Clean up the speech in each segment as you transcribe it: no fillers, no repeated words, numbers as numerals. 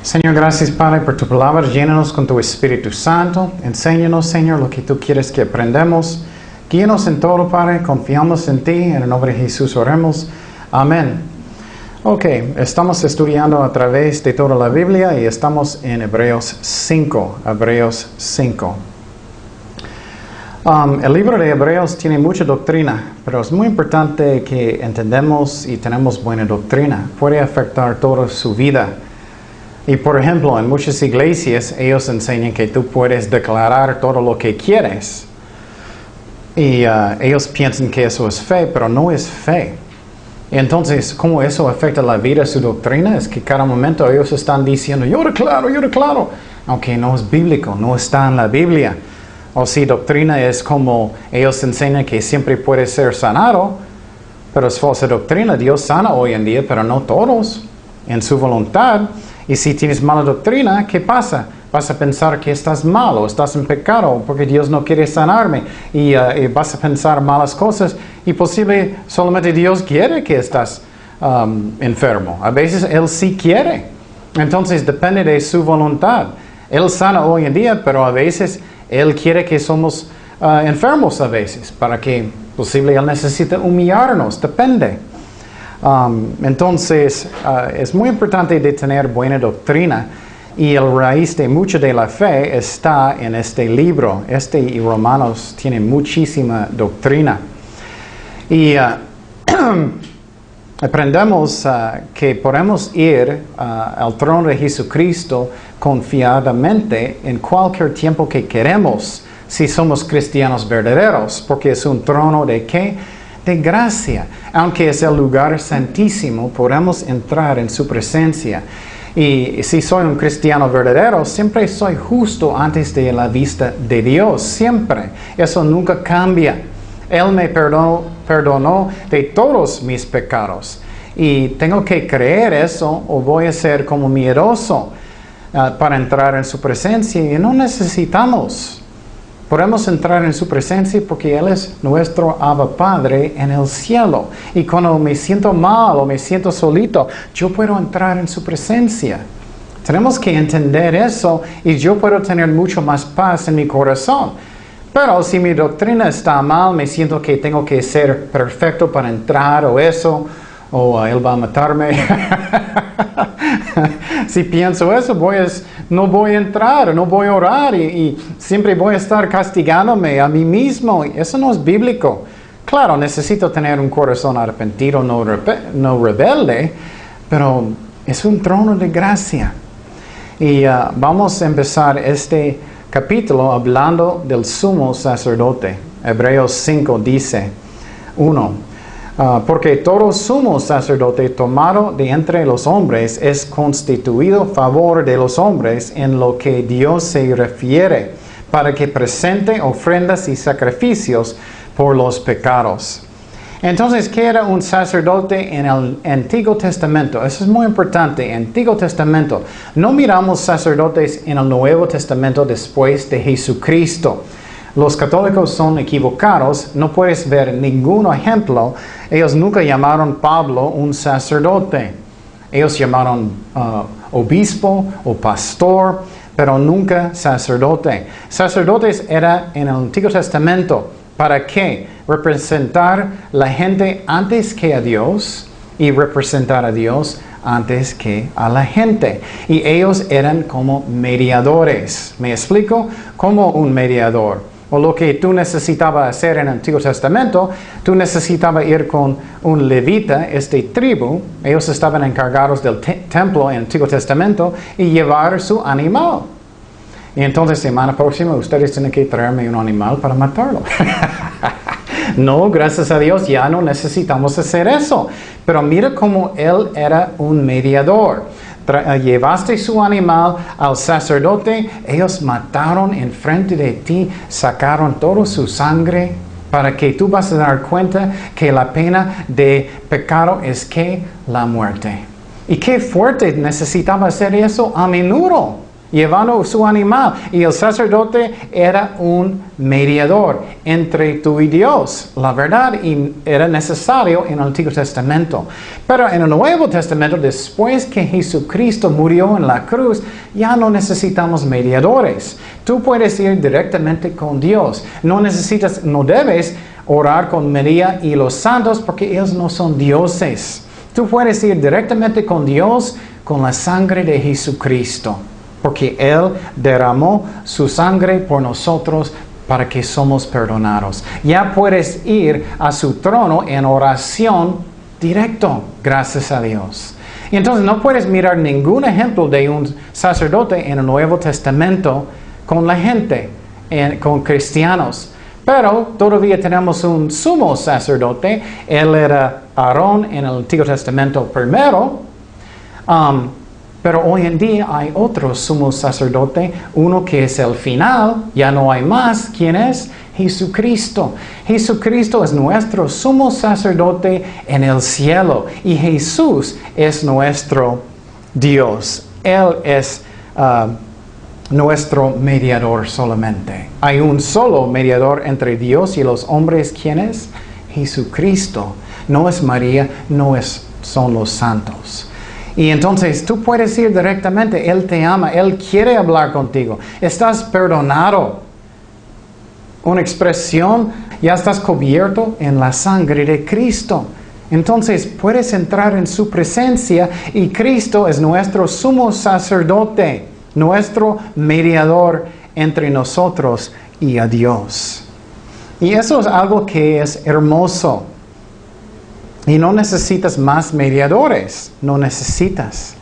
Señor, gracias Padre por tu palabra. Llénanos con tu Espíritu Santo. Enséñanos, Señor, lo que tú quieres que aprendamos. Guíanos en todo, Padre. Confiamos en ti. En el nombre de Jesús oremos. Amén. Ok, estamos estudiando a través de toda la Biblia y estamos en Hebreos 5. Hebreos 5. El libro de Hebreos tiene mucha doctrina, pero es muy importante que entendamos y tenemos buena doctrina. Puede afectar toda su vida. Y por ejemplo, en muchas iglesias ellos enseñan que tú puedes declarar todo lo que quieres. Y ellos piensan que eso es fe, pero no es fe. Entonces, ¿cómo eso afecta la vida, su doctrina? Es que cada momento ellos están diciendo, yo declaro, aunque no es bíblico, no está en la Biblia. O si doctrina es como ellos enseñan que siempre puede ser sanado, pero es falsa doctrina. Dios sana hoy en día, pero no todos, en su voluntad. Y si tienes mala doctrina, ¿qué pasa? Vas a pensar que estás malo, estás en pecado, porque Dios no quiere sanarme. Y vas a pensar malas cosas. Y posible solamente Dios quiere que estás enfermo. A veces Él sí quiere. Entonces depende de su voluntad. Él sana hoy en día, pero a veces Él quiere que somos enfermos a veces. Para que posible Él necesita humillarnos. Depende. Entonces, es muy importante de tener buena doctrina y el raíz de mucha de la fe está en este libro. Y Romanos tienen muchísima doctrina. Y aprendemos que podemos ir al trono de Jesucristo confiadamente en cualquier tiempo que queremos, si somos cristianos verdaderos, porque es un trono de ¿qué? De gracia. Aunque es el lugar santísimo, podemos entrar en su presencia. Y si soy un cristiano verdadero, siempre soy justo antes de la vista de Dios. Siempre. Eso nunca cambia. Él me perdonó de todos mis pecados. Y tengo que creer eso o voy a ser como miedoso para entrar en su presencia. Y no necesitamos. Podemos entrar en su presencia porque Él es nuestro Abba Padre en el cielo. Y cuando me siento mal o me siento solito, yo puedo entrar en su presencia. Tenemos que entender eso y yo puedo tener mucho más paz en mi corazón. Pero si mi doctrina está mal, me siento que tengo que ser perfecto para entrar o eso, o Él va a matarme. Si pienso eso, no voy a entrar, no voy a orar y siempre voy a estar castigándome a mí mismo. Eso no es bíblico. Claro, necesito tener un corazón arrepentido, no rebelde, pero es un trono de gracia. Y vamos a empezar este capítulo hablando del sumo sacerdote. Hebreos 5 dice, 1. Porque todo sumo sacerdote tomado de entre los hombres es constituido a favor de los hombres en lo que Dios se refiere, para que presente ofrendas y sacrificios por los pecados. Entonces, ¿qué era un sacerdote en el Antiguo Testamento? Eso es muy importante. Antiguo Testamento. No miramos sacerdotes en el Nuevo Testamento después de Jesucristo. Los católicos son equivocados, no puedes ver ningún ejemplo. Ellos nunca llamaron a Pablo un sacerdote. Ellos llamaron obispo o pastor, pero nunca sacerdote. Sacerdotes era en el Antiguo Testamento. ¿Para qué? Representar la gente antes que a Dios y representar a Dios antes que a la gente. Y ellos eran como mediadores. ¿Me explico? Como un mediador. O lo que tú necesitabas hacer en el Antiguo Testamento, tú necesitabas ir con un levita, tribu. Ellos estaban encargados del templo en el Antiguo Testamento y llevar su animal. Y entonces, semana próxima, ustedes tienen que traerme un animal para matarlo. No, gracias a Dios, ya no necesitamos hacer eso. Pero mira cómo él era un mediador. Llevaste su animal al sacerdote, ellos mataron enfrente de ti, sacaron toda su sangre, para que tú vas a dar cuenta que la pena de pecado es que la muerte. Y qué fuerte necesitaba hacer eso a menudo. llevando su animal. Y el sacerdote era un mediador entre tú y Dios, la verdad, y era necesario en el Antiguo Testamento. Pero en el Nuevo Testamento, después que Jesucristo murió en la cruz, ya no necesitamos mediadores. Tú puedes ir directamente con Dios. No debes orar con María y los santos porque ellos no son dioses. Tú puedes ir directamente con Dios con la sangre de Jesucristo, porque Él derramó su sangre por nosotros para que somos perdonados. Ya puedes ir a su trono en oración directo, gracias a Dios. Y entonces no puedes mirar ningún ejemplo de un sacerdote en el Nuevo Testamento con la gente, con cristianos. Pero todavía tenemos un sumo sacerdote. Él era Aarón en el Antiguo Testamento primero. Pero hoy en día hay otro sumo sacerdote, uno que es el final, ya no hay más. ¿Quién es? Jesucristo. Jesucristo es nuestro sumo sacerdote en el cielo y Jesús es nuestro Dios. Él es nuestro mediador solamente. Hay un solo mediador entre Dios y los hombres. ¿Quién es? Jesucristo. No es María, son los santos. Y entonces tú puedes ir directamente. Él te ama, Él quiere hablar contigo. Estás perdonado. Una expresión, ya estás cubierto en la sangre de Cristo. Entonces puedes entrar en su presencia y Cristo es nuestro sumo sacerdote, nuestro mediador entre nosotros y a Dios. Y eso es algo que es hermoso. Y no necesitas más mediadores, no necesitas.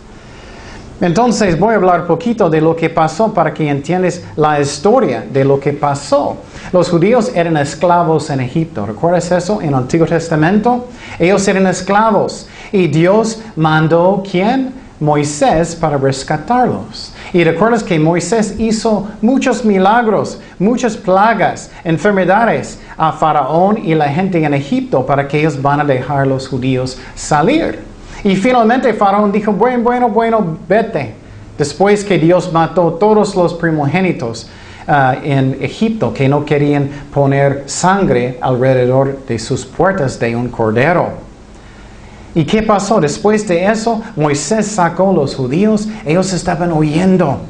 Entonces voy a hablar un poquito de lo que pasó para que entiendas la historia de lo que pasó. Los judíos eran esclavos en Egipto. ¿Recuerdas eso en el Antiguo Testamento? Ellos eran esclavos. Y Dios mandó, ¿quién? Moisés para rescatarlos. Y recuerdas que Moisés hizo muchos milagros, muchas plagas, enfermedades a Faraón y la gente en Egipto para que ellos van a dejar los judíos salir. Y finalmente Faraón dijo, bueno, vete. Después que Dios mató todos los primogénitos en Egipto que no querían poner sangre alrededor de sus puertas de un cordero. ¿Y qué pasó? Después de eso, Moisés sacó a los judíos. Ellos estaban huyendo.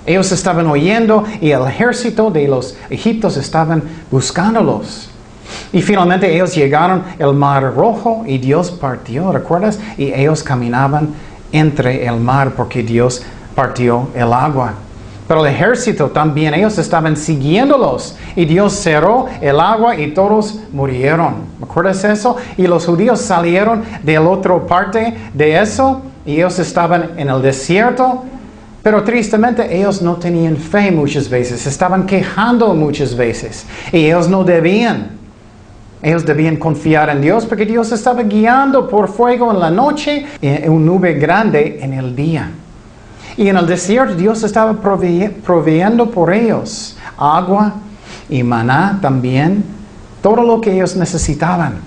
Y el ejército de los egipcios estaban buscándolos. Y finalmente ellos llegaron al Mar Rojo y Dios partió, ¿recuerdas? Y ellos caminaban entre el mar porque Dios partió el agua. Pero el ejército también, ellos estaban siguiéndolos. Y Dios cerró el agua y todos murieron. ¿Recuerdas eso? Y los judíos salieron de la otra parte de eso. Y ellos estaban en el desierto. Pero tristemente ellos no tenían fe muchas veces. Estaban quejando muchas veces. Y ellos no debían. Ellos debían confiar en Dios porque Dios estaba guiando por fuego en la noche y una nube grande en el día. Y en el desierto Dios estaba proveyendo por ellos agua y maná también, todo lo que ellos necesitaban.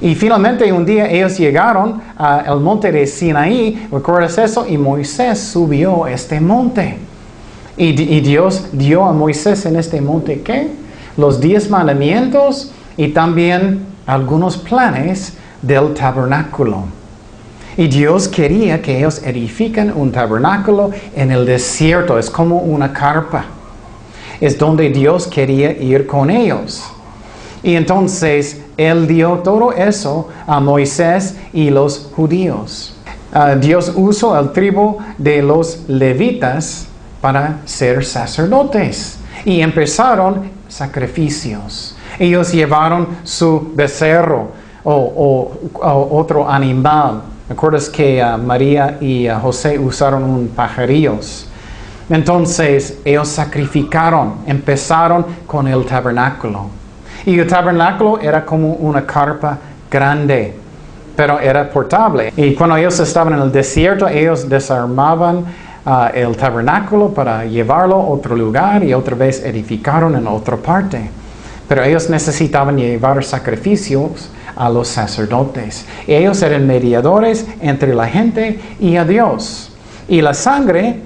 Y finalmente un día ellos llegaron al monte de Sinaí, ¿recuerdas eso? Y Moisés subió a este monte. Y Dios dio a Moisés en este monte, ¿qué? Los 10 mandamientos y también algunos planes del tabernáculo. Y Dios quería que ellos edifiquen un tabernáculo en el desierto. Es como una carpa. Es donde Dios quería ir con ellos. Y entonces Él dio todo eso a Moisés y los judíos. Dios usó el tribu de los levitas para ser sacerdotes. Y empezaron sacrificios. Ellos llevaron su becerro o otro animal. ¿Recuerdas que María y José usaron un pajarillos? Entonces ellos sacrificaron, empezaron con el tabernáculo. Y el tabernáculo era como una carpa grande, pero era portable. Y cuando ellos estaban en el desierto, ellos desarmaban el tabernáculo para llevarlo a otro lugar y otra vez edificaron en otra parte. Pero ellos necesitaban llevar sacrificios a los sacerdotes. Ellos eran mediadores entre la gente y a Dios. Y la sangre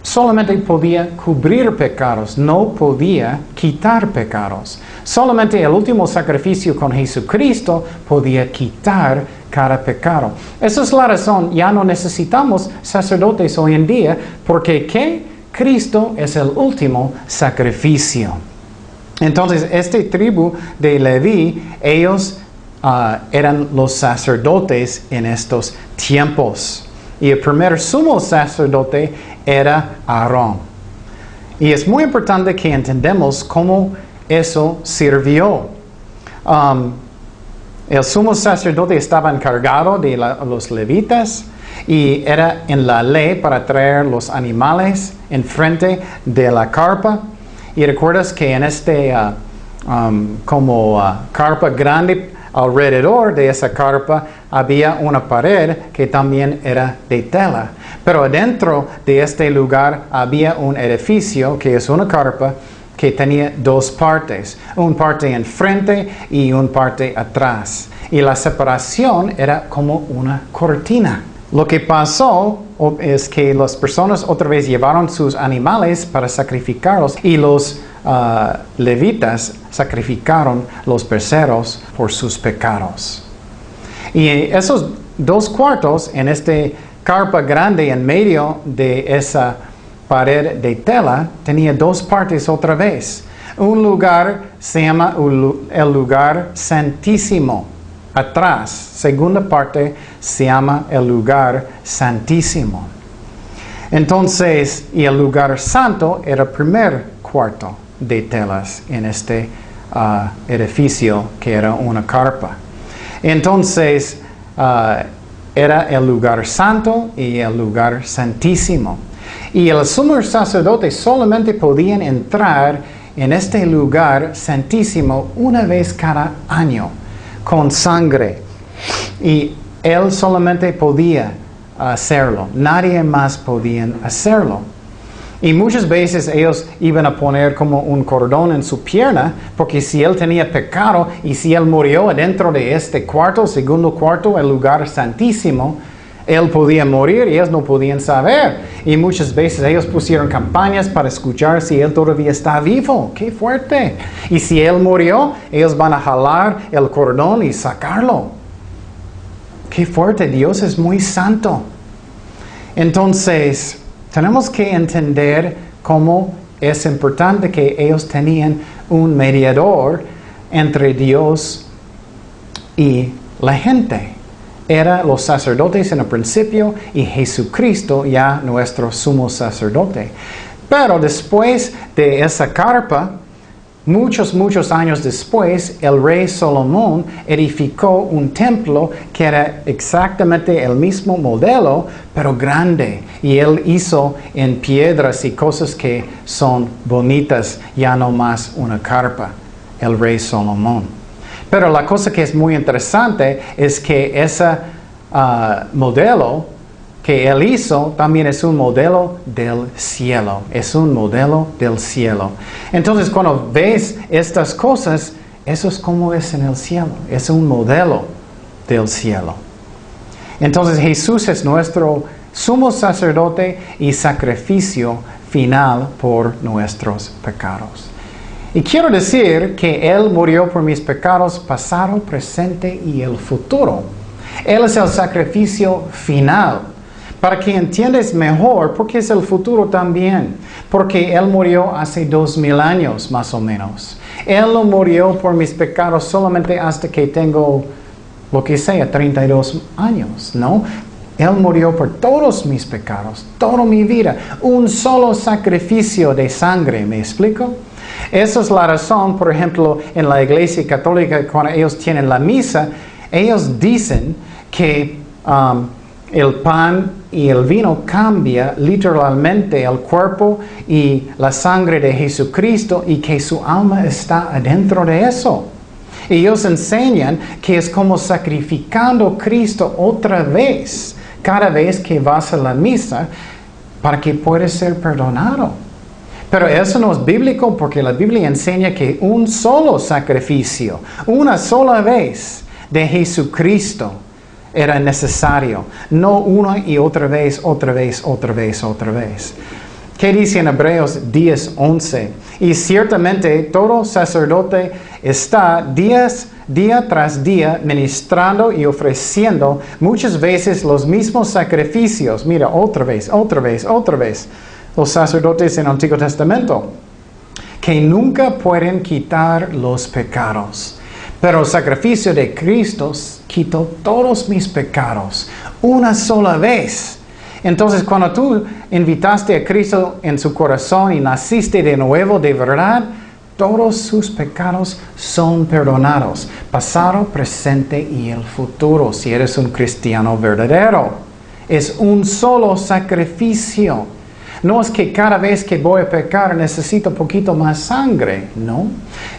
solamente podía cubrir pecados, no podía quitar pecados. Solamente el último sacrificio con Jesucristo podía quitar cada pecado. Esa es la razón, ya no necesitamos sacerdotes hoy en día, porque ¿qué? Cristo es el último sacrificio. Entonces, esta tribu de Leví, ellos eran los sacerdotes en estos tiempos. Y el primer sumo sacerdote era Aarón. Y es muy importante que entendamos cómo eso sirvió. El sumo sacerdote estaba encargado de los levitas y era en la ley para traer los animales enfrente de la carpa. Y recuerdas que en carpa grande, alrededor de esa carpa había una pared que también era de tela. Pero adentro de este lugar había un edificio que es una carpa que tenía dos partes. Una parte enfrente y una parte atrás. Y la separación era como una cortina. Lo que pasó es que las personas otra vez llevaron sus animales para sacrificarlos y los levitas sacrificaron los becerros por sus pecados. Y esos 2 cuartos en este carpa grande en medio de esa pared de tela tenía 2 partes otra vez. Un lugar se llama el lugar santísimo. Atrás, segunda parte, se llama el lugar santísimo. Entonces, y el lugar santo era el primer cuarto de telas en este edificio que era una carpa. Entonces, era el lugar santo y el lugar santísimo. Y el sumo sacerdote solamente podían entrar en este lugar santísimo una vez cada año, con sangre. Y él solamente podía hacerlo. Nadie más podía hacerlo. Y muchas veces ellos iban a poner como un cordón en su pierna, porque si él tenía pecado y si él murió dentro de este cuarto, segundo cuarto, el lugar santísimo, él podía morir y ellos no podían saber. Y muchas veces ellos pusieron campañas para escuchar si él todavía está vivo. ¡Qué fuerte! Y si él murió, ellos van a jalar el cordón y sacarlo. ¡Qué fuerte! Dios es muy santo. Entonces, tenemos que entender cómo es importante que ellos tenían un mediador entre Dios y la gente. Eran los sacerdotes en el principio y Jesucristo ya nuestro sumo sacerdote. Pero después de esa carpa, muchos años después, el rey Salomón edificó un templo que era exactamente el mismo modelo, pero grande. Y él hizo en piedras y cosas que son bonitas, ya no más una carpa, el rey Salomón. Pero la cosa que es muy interesante es que ese modelo que él hizo también es un modelo del cielo. Es un modelo del cielo. Entonces, cuando ves estas cosas, eso es como es en el cielo. Es un modelo del cielo. Entonces, Jesús es nuestro sumo sacerdote y sacrificio final por nuestros pecados. Y quiero decir que Él murió por mis pecados pasado, presente y el futuro. Él es el sacrificio final. Para que entiendas mejor, porque es el futuro también. Porque Él murió hace 2000 años más o menos. Él no murió por mis pecados solamente hasta que tengo, lo que sea, 32 años, ¿no? Él murió por todos mis pecados, toda mi vida. Un solo sacrificio de sangre, ¿me explico? Esa es la razón, por ejemplo, en la Iglesia Católica, cuando ellos tienen la misa, ellos dicen que el pan y el vino cambia literalmente el cuerpo y la sangre de Jesucristo y que su alma está adentro de eso. Y ellos enseñan que es como sacrificando a Cristo otra vez, cada vez que vas a la misa, para que puedas ser perdonado. Pero eso no es bíblico porque la Biblia enseña que un solo sacrificio, una sola vez de Jesucristo era necesario. No una y otra vez, otra vez, otra vez, otra vez. ¿Qué dice en Hebreos 10:11? Y ciertamente todo sacerdote está día tras día ministrando y ofreciendo muchas veces los mismos sacrificios. Mira, otra vez. Los sacerdotes en el Antiguo Testamento, que nunca pueden quitar los pecados. Pero el sacrificio de Cristo quitó todos mis pecados una sola vez. Entonces, cuando tú invitaste a Cristo en su corazón y naciste de nuevo de verdad, todos sus pecados son perdonados, pasado, presente y el futuro, si eres un cristiano verdadero. Es un solo sacrificio. No es que cada vez que voy a pecar necesito un poquito más sangre, ¿no?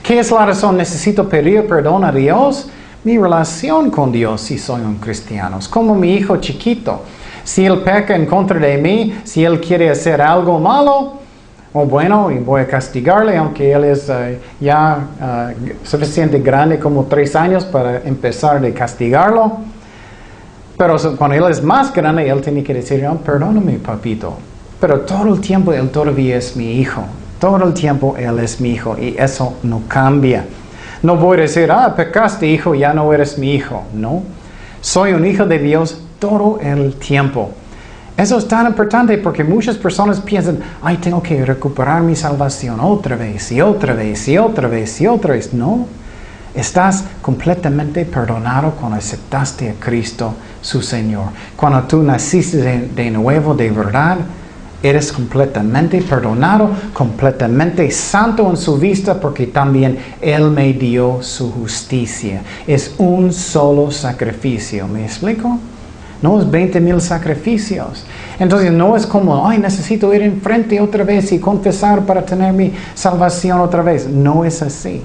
¿Qué es la razón? Necesito pedir perdón a Dios. Mi relación con Dios si soy un cristiano. Es como mi hijo chiquito. Si él peca en contra de mí, si él quiere hacer algo malo, bueno, y voy a castigarle, aunque él es suficiente grande como 3 años para empezar de castigarlo. Pero cuando él es más grande, él tiene que decir, perdóname, papito. Pero todo el tiempo él todavía es mi hijo. Todo el tiempo él es mi hijo y eso no cambia. No voy a decir, pecaste, hijo, ya no eres mi hijo. No, soy un hijo de Dios todo el tiempo. Eso es tan importante porque muchas personas piensan, tengo que recuperar mi salvación otra vez y otra vez y otra vez y otra vez. No, estás completamente perdonado cuando aceptaste a Cristo, su Señor. Cuando tú naciste de nuevo de verdad, eres completamente perdonado, completamente santo en su vista porque también Él me dio su justicia. Es un solo sacrificio. ¿Me explico? No es 20,000 sacrificios. Entonces no es como, necesito ir enfrente otra vez y confesar para tener mi salvación otra vez. No es así.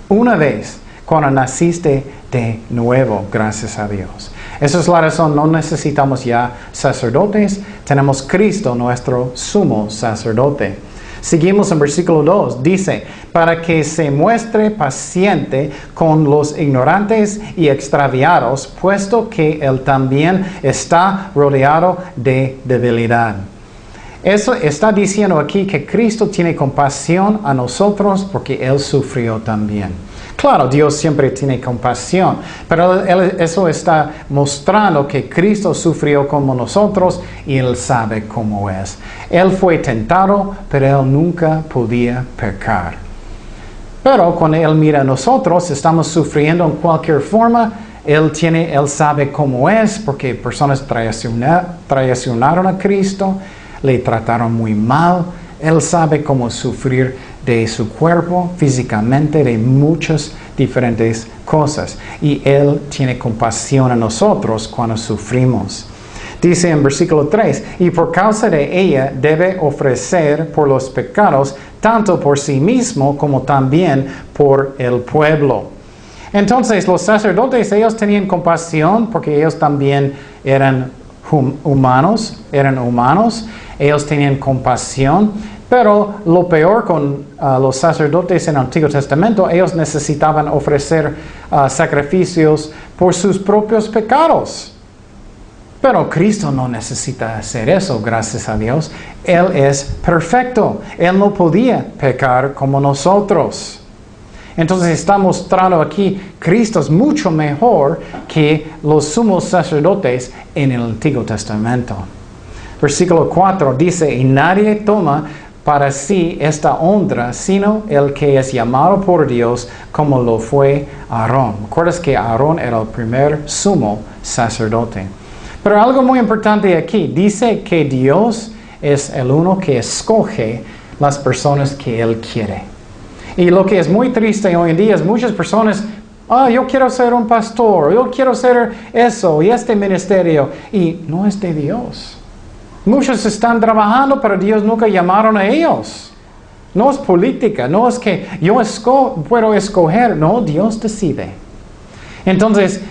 Una vez, cuando naciste de nuevo, gracias a Dios. Esa es la razón, no necesitamos ya sacerdotes, tenemos Cristo, nuestro sumo sacerdote. Seguimos en versículo 2, dice, para que se muestre paciente con los ignorantes y extraviados, puesto que Él también está rodeado de debilidad. Eso está diciendo aquí que Cristo tiene compasión a nosotros porque Él sufrió también. Claro, Dios siempre tiene compasión, pero eso está mostrando que Cristo sufrió como nosotros y Él sabe cómo es. Él fue tentado, pero Él nunca podía pecar. Pero cuando Él mira a nosotros, estamos sufriendo en cualquier forma, Él sabe cómo es, porque personas traicionaron a Cristo, le trataron muy mal. Él sabe cómo sufrir de su cuerpo, físicamente, de muchas diferentes cosas. Y Él tiene compasión a nosotros cuando sufrimos. Dice en versículo 3, y por causa de ella debe ofrecer por los pecados, tanto por sí mismo como también por el pueblo. Entonces los sacerdotes, ellos tenían compasión porque ellos también eran humanos, ellos tenían compasión, pero lo peor con los sacerdotes en el Antiguo Testamento, ellos necesitaban ofrecer sacrificios por sus propios pecados. Pero Cristo no necesita hacer eso, gracias a Dios. Él es perfecto, Él no podía pecar como nosotros. Entonces está mostrando aquí, Cristo es mucho mejor que los sumos sacerdotes en el Antiguo Testamento. Versículo 4 dice, y nadie toma para sí esta honra, sino el que es llamado por Dios, como lo fue Aarón. ¿Recuerdas que Aarón era el primer sumo sacerdote? Pero algo muy importante aquí, dice que Dios es el uno que escoge las personas que Él quiere. Y lo que es muy triste hoy en día es muchas personas, yo quiero ser un pastor, yo quiero ser eso y este ministerio, y no es de Dios. Muchos están trabajando, pero Dios nunca llamaron a ellos. No es política, no es que yo puedo escoger, no, Dios decide. Entonces,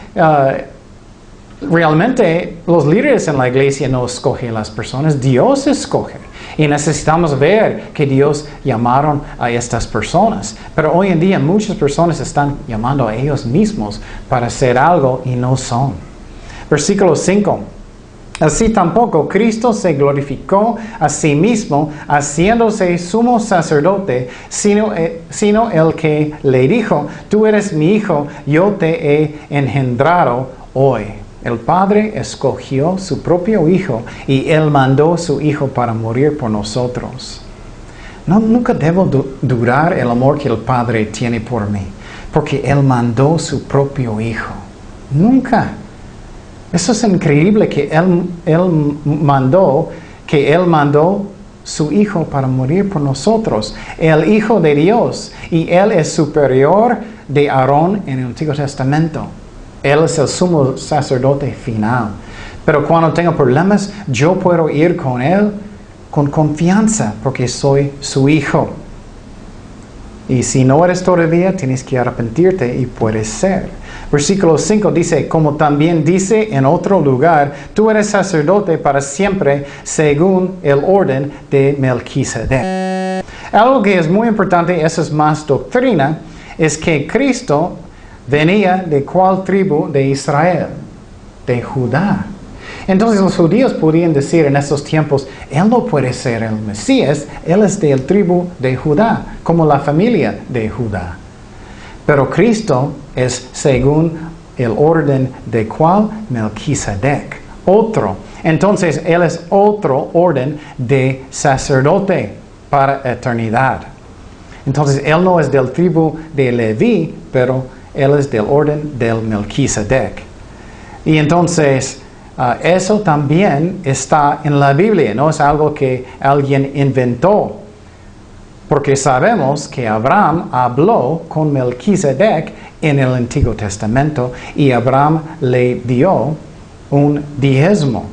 realmente los líderes en la iglesia no escogen a las personas, Dios escoge. Y necesitamos ver que Dios llamaron a estas personas. Pero hoy en día muchas personas están llamando a ellos mismos para hacer algo y no son. Versículo 5. Así tampoco Cristo se glorificó a sí mismo, haciéndose sumo sacerdote, sino el que le dijo, tú eres mi hijo, yo te he engendrado hoy. El Padre escogió su propio hijo y Él mandó su hijo para morir por nosotros. Nunca debo dudar el amor que el Padre tiene por mí, porque Él mandó su propio hijo. Nunca. Eso es increíble que Él mandó su Hijo para morir por nosotros. El Hijo de Dios. Y Él es superior de Aarón en el Antiguo Testamento. Él es el sumo sacerdote final. Pero cuando tengo problemas, yo puedo ir con Él con confianza porque soy su Hijo. Y si no eres todavía, tienes que arrepentirte y puedes ser. Versículo 5 dice, como también dice en otro lugar, tú eres sacerdote para siempre según el orden de Melquisedec. Algo que es muy importante, eso es más doctrina, es que Cristo venía de ¿cuál tribu de Israel? De Judá. Entonces los judíos podían decir en estos tiempos, Él no puede ser el Mesías, Él es del tribu de Judá, como la familia de Judá. Pero Cristo es según el orden de ¿cuál? Melquisedec. Otro. Entonces Él es otro orden de sacerdote para eternidad. Entonces Él no es del tribu de Leví, pero Él es del orden del Melquisedec. Y entonces eso también está en la Biblia, no es algo que alguien inventó. Porque sabemos que Abraham habló con Melquisedec en el Antiguo Testamento y Abraham le dio un diezmo.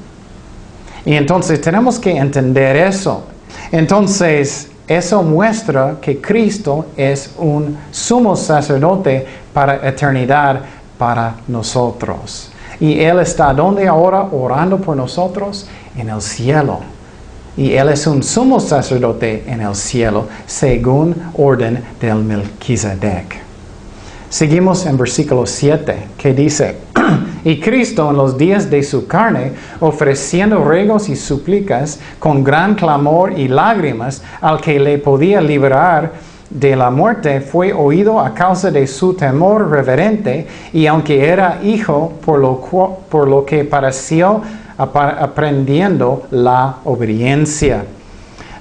Y entonces tenemos que entender eso. Entonces eso muestra que Cristo es un sumo sacerdote para eternidad para nosotros. Y Él está donde ahora orando por nosotros en el cielo. Y Él es un sumo sacerdote en el cielo, según orden del Melquisedec. Seguimos en versículo 7, que dice, y Cristo en los días de su carne, ofreciendo ruegos y súplicas con gran clamor y lágrimas al que le podía librar de la muerte, fue oído a causa de su temor reverente, y aunque era hijo, por lo que pareció aprendiendo la obediencia.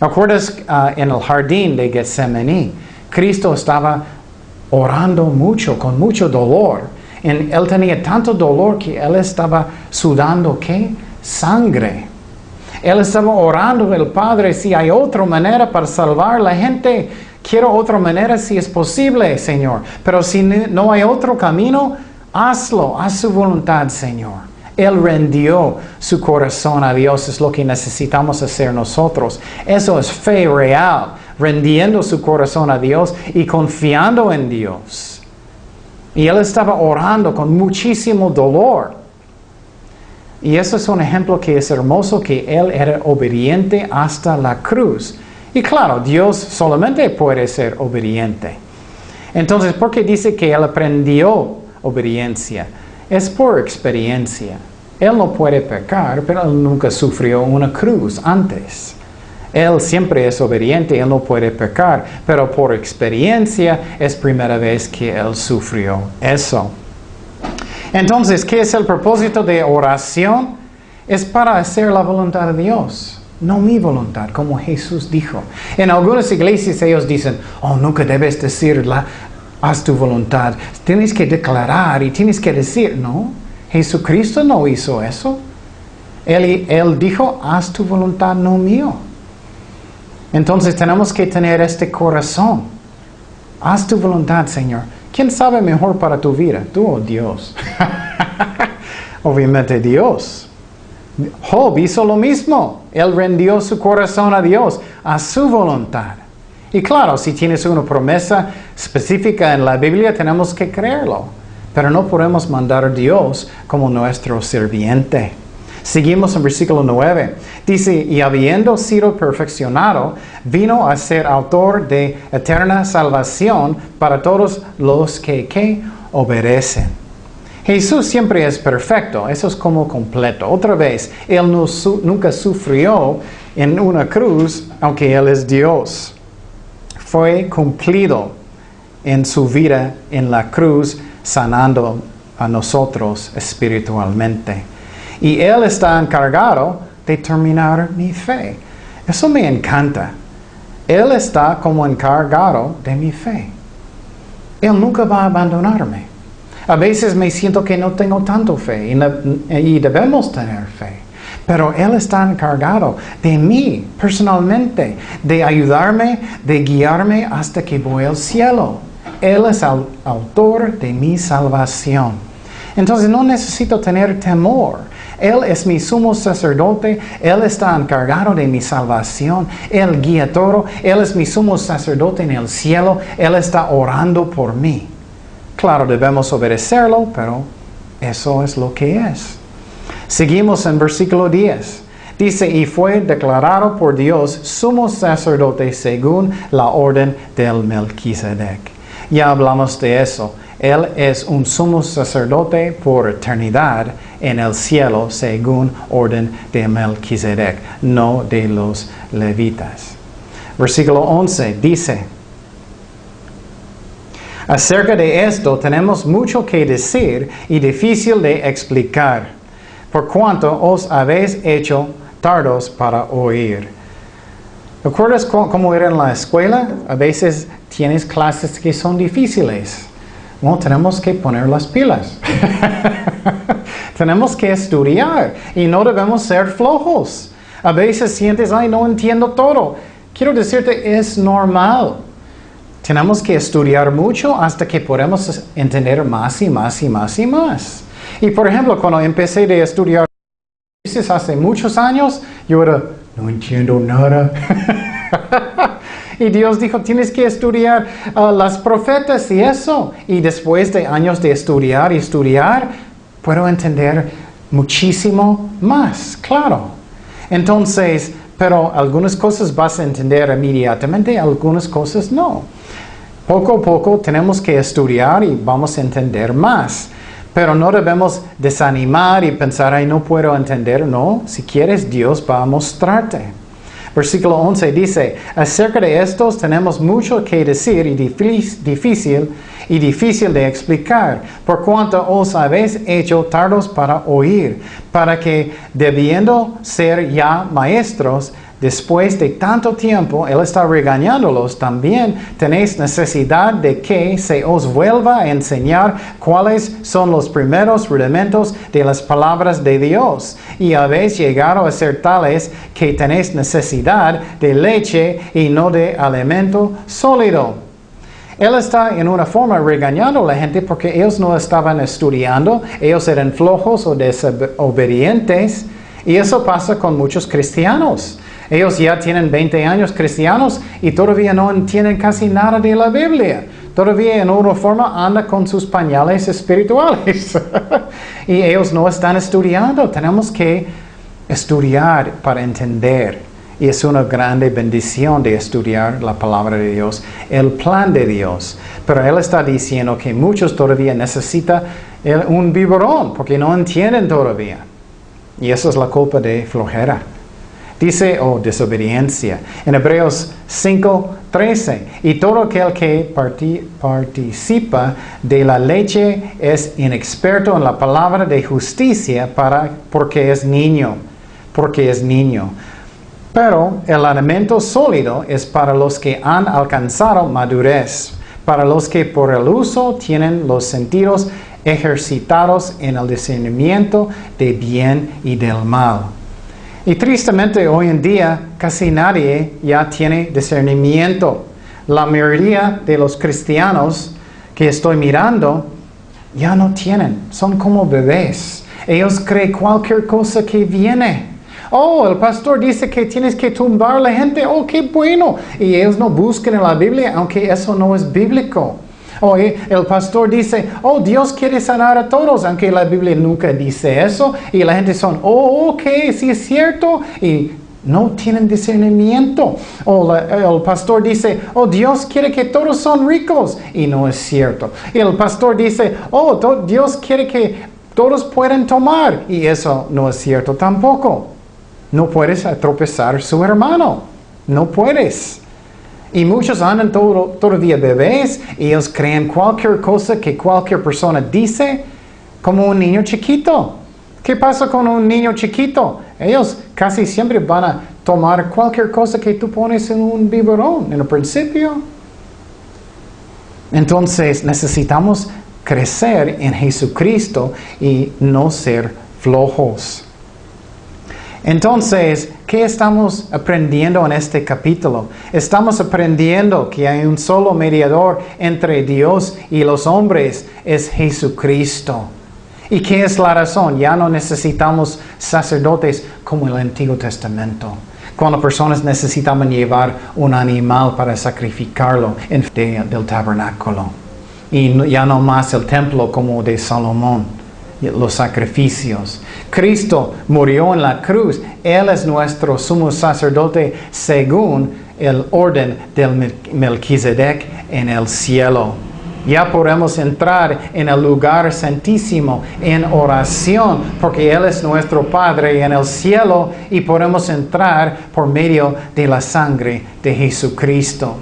¿Acuerdas en el jardín de Getsemaní? Cristo estaba orando mucho, con mucho dolor. Él tenía tanto dolor que Él estaba sudando, ¿qué? Sangre. Él estaba orando al Padre, si hay otra manera para salvar a la gente, quiero otra manera si es posible, Señor. Pero si no hay otro camino, hazlo, haz su voluntad, Señor. Él rindió su corazón a Dios, es lo que necesitamos hacer nosotros. Eso es fe real, rindiendo su corazón a Dios y confiando en Dios. Y Él estaba orando con muchísimo dolor. Y eso es un ejemplo que es hermoso, que Él era obediente hasta la cruz. Y claro, Dios solamente puede ser obediente. Entonces, ¿por qué dice que Él aprendió obediencia? Es por experiencia. Él no puede pecar, pero Él nunca sufrió una cruz antes. Él siempre es obediente, Él no puede pecar, pero por experiencia es primera vez que Él sufrió eso. Entonces, ¿qué es el propósito de oración? Es para hacer la voluntad de Dios, no mi voluntad, como Jesús dijo. En algunas iglesias ellos dicen, nunca debes decir haz tu voluntad. Tienes que declarar y tienes que decir, no, Jesucristo no hizo eso. Él dijo, haz tu voluntad, no mío. Entonces tenemos que tener este corazón. Haz tu voluntad, Señor. ¿Quién sabe mejor para tu vida? ¿Tú o Dios? Obviamente Dios. Job hizo lo mismo. Él rindió su corazón a Dios, a su voluntad. Y claro, si tienes una promesa específica en la Biblia, tenemos que creerlo. Pero no podemos mandar a Dios como nuestro sirviente. Seguimos en versículo 9. Dice, y habiendo sido perfeccionado, vino a ser autor de eterna salvación para todos los que obedecen. Jesús siempre es perfecto, eso es como completo. Otra vez, Él nunca sufrió en una cruz, aunque Él es Dios. Fue cumplido en su vida en la cruz, sanando a nosotros espiritualmente. Y Él está encargado de terminar mi fe. Eso me encanta. Él está como encargado de mi fe. Él nunca va a abandonarme. A veces me siento que no tengo tanto fe y debemos tener fe. Pero Él está encargado de mí personalmente, de ayudarme, de guiarme hasta que voy al cielo. Él es el autor de mi salvación. Entonces no necesito tener temor. Él es mi sumo sacerdote. Él está encargado de mi salvación. Él guía todo. Él es mi sumo sacerdote en el cielo. Él está orando por mí. Claro, debemos obedecerlo, pero eso es lo que es. Seguimos en versículo 10. Dice, y fue declarado por Dios sumo sacerdote según la orden del Melquisedec. Ya hablamos de eso. Él es un sumo sacerdote por eternidad en el cielo según orden de Melquisedec, no de los levitas. Versículo 11 dice, acerca de esto tenemos mucho que decir y difícil de explicar, por cuanto os habéis hecho tardos para oír. ¿Recuerdas cómo era en la escuela? A veces tienes clases que son difíciles. Bueno, tenemos que poner las pilas. Tenemos que estudiar y no debemos ser flojos. A veces sientes, ay, no entiendo todo. Quiero decirte, es normal. Tenemos que estudiar mucho hasta que podamos entender más y más y más y más. Y por ejemplo, cuando empecé a estudiar hace muchos años, yo era, no entiendo nada. Y Dios dijo, tienes que estudiar las profetas y eso. Y después de años de estudiar y estudiar, puedo entender muchísimo más, claro. Entonces, pero algunas cosas vas a entender inmediatamente, algunas cosas no. Poco a poco tenemos que estudiar y vamos a entender más. Pero no debemos desanimar y pensar, ay, no puedo entender. No, si quieres, Dios va a mostrarte. Versículo 11 dice, acerca de estos tenemos mucho que decir y difícil de explicar, por cuanto os habéis hecho tardos para oír, para que, debiendo ser ya maestros, después de tanto tiempo, Él está regañándolos, también tenéis necesidad de que se os vuelva a enseñar cuáles son los primeros rudimentos de las palabras de Dios. Y habéis llegado a ser tales que tenéis necesidad de leche y no de alimento sólido. Él está en una forma regañando a la gente porque ellos no estaban estudiando, ellos eran flojos o desobedientes. Y eso pasa con muchos cristianos. Ellos ya tienen 20 años cristianos y todavía no entienden casi nada de la Biblia. Todavía en una forma anda con sus pañales espirituales. Y ellos no están estudiando. Tenemos que estudiar para entender. Y es una grande bendición de estudiar la palabra de Dios, el plan de Dios. Pero Él está diciendo que muchos todavía necesitan un biberón porque no entienden todavía. Y eso es la culpa de flojera. Dice, desobediencia. En Hebreos 5:13, y todo aquel que participa de la leche es inexperto en la palabra de justicia porque es niño. Pero el alimento sólido es para los que han alcanzado madurez, para los que por el uso tienen los sentidos ejercitados en el discernimiento de bien y del mal. Y tristemente hoy en día casi nadie ya tiene discernimiento. La mayoría de los cristianos que estoy mirando ya no tienen, son como bebés. Ellos creen cualquier cosa que viene. El pastor dice que tienes que tumbar a la gente. Qué bueno. Y ellos no buscan en la Biblia, aunque eso no es bíblico. El pastor dice, Dios quiere sanar a todos, aunque la Biblia nunca dice eso. Y la gente son, ok, sí es cierto. Y No tienen discernimiento. O el pastor dice, oh, Dios quiere que todos son ricos. Y no es cierto. Y el pastor dice, oh, Dios quiere que todos puedan tomar. Y eso no es cierto tampoco. No puedes tropezar a su hermano. No puedes. Y muchos andan todavía bebés y ellos creen cualquier cosa que cualquier persona dice como un niño chiquito. ¿Qué pasa con un niño chiquito? Ellos casi siempre van a tomar cualquier cosa que tú pones en un biberón en el principio. Entonces necesitamos crecer en Jesucristo y no ser flojos. Entonces, ¿qué estamos aprendiendo en este capítulo? Estamos aprendiendo que hay un solo mediador entre Dios y los hombres, es Jesucristo. ¿Y qué es la razón? Ya no necesitamos sacerdotes como en el Antiguo Testamento, cuando personas necesitaban llevar un animal para sacrificarlo del tabernáculo. Y ya no más el templo como de Salomón, los sacrificios. Cristo murió en la cruz. Él es nuestro sumo sacerdote según el orden del Melquisedec en el cielo. Ya podemos entrar en el lugar santísimo en oración, porque Él es nuestro Padre en el cielo y podemos entrar por medio de la sangre de Jesucristo.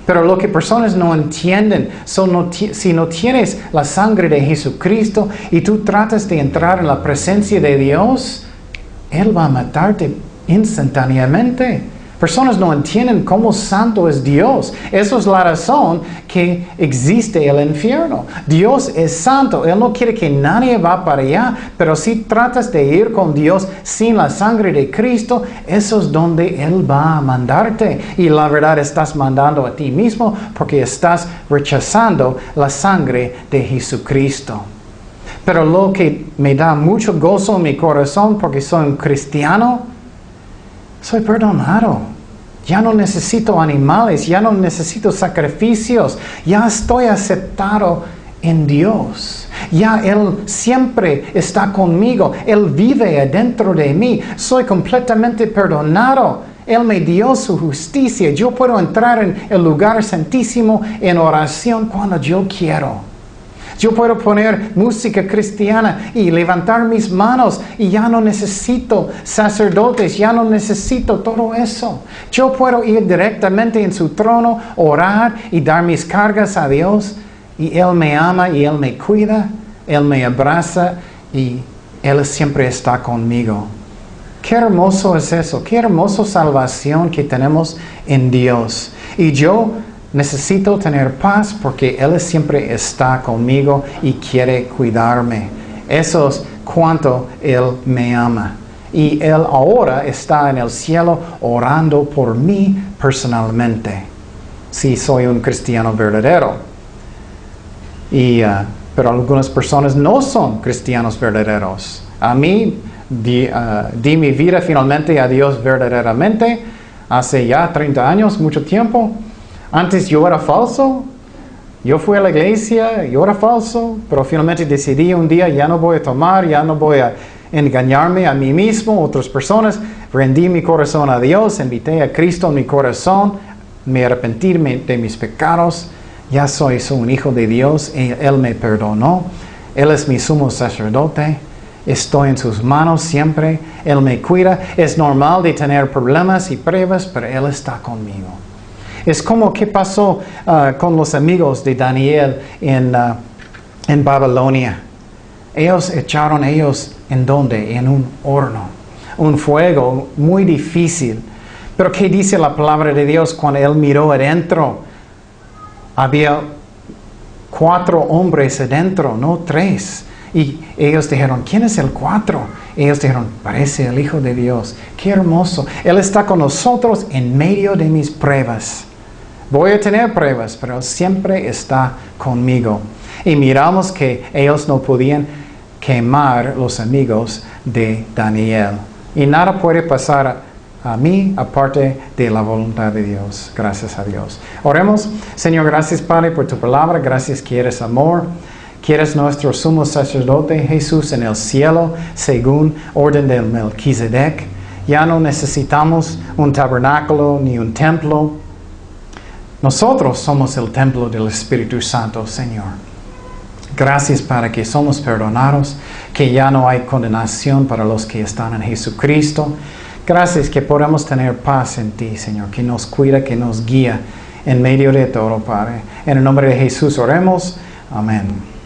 Pero lo que personas no entienden, si no tienes la sangre de Jesucristo y tú tratas de entrar en la presencia de Dios, Él va a matarte instantáneamente. Personas no entienden cómo santo es Dios. Esa es la razón que existe el infierno. Dios es santo. Él no quiere que nadie va para allá. Pero si tratas de ir con Dios sin la sangre de Cristo, eso es donde Él va a mandarte. Y la verdad estás mandando a ti mismo porque estás rechazando la sangre de Jesucristo. Pero lo que me da mucho gozo en mi corazón porque soy un cristiano, soy perdonado. Ya no necesito animales, ya no necesito sacrificios. Ya estoy aceptado en Dios. Ya Él siempre está conmigo. Él vive adentro de mí. Soy completamente perdonado. Él me dio su justicia. Yo puedo entrar en el lugar santísimo en oración cuando yo quiero. Yo puedo poner música cristiana y levantar mis manos y ya no necesito sacerdotes, ya no necesito todo eso. Yo puedo ir directamente en su trono, orar y dar mis cargas a Dios. Y Él me ama y Él me cuida, Él me abraza y Él siempre está conmigo. Qué hermoso es eso, qué hermosa salvación que tenemos en Dios. Y yo necesito tener paz porque Él siempre está conmigo y quiere cuidarme. Eso es cuánto Él me ama. Y Él ahora está en el cielo orando por mí personalmente. Si soy un cristiano verdadero. Pero algunas personas no son cristianos verdaderos. A mí, di mi vida finalmente a Dios verdaderamente. Hace ya 30 años, mucho tiempo. Antes yo era falso, yo fui a la iglesia, yo era falso, pero finalmente decidí un día ya no voy a tomar, ya no voy a engañarme a mí mismo, otras personas. Rendí mi corazón a Dios, invité a Cristo en mi corazón, me arrepentí de mis pecados, ya soy un hijo de Dios, y Él me perdonó, Él es mi sumo sacerdote. Estoy en sus manos siempre, Él me cuida. Es normal de tener problemas y pruebas, pero Él está conmigo. Es como que pasó con los amigos de Daniel en Babilonia. Ellos echaron ¿en dónde? En un horno. Un fuego muy difícil. Pero ¿qué dice la palabra de Dios cuando Él miró adentro? Había 4 hombres adentro, no 3. Y ellos dijeron, ¿quién es el 4? Ellos dijeron, parece el Hijo de Dios. ¡Qué hermoso! Él está con nosotros en medio de mis pruebas. Voy a tener pruebas, pero Él siempre está conmigo. Y miramos que ellos no podían quemar los amigos de Daniel. Y nada puede pasar a mí aparte de la voluntad de Dios. Gracias a Dios. Oremos. Señor, gracias Padre por tu palabra. Gracias que eres amor. Que eres nuestro sumo sacerdote Jesús en el cielo según orden del Melquisedec. Ya no necesitamos un tabernáculo ni un templo. Nosotros somos el templo del Espíritu Santo, Señor. Gracias para que somos perdonados, que ya no hay condenación para los que están en Jesucristo. Gracias que podemos tener paz en ti, Señor, que nos cuida, que nos guía en medio de todo, Padre. En el nombre de Jesús oremos. Amén.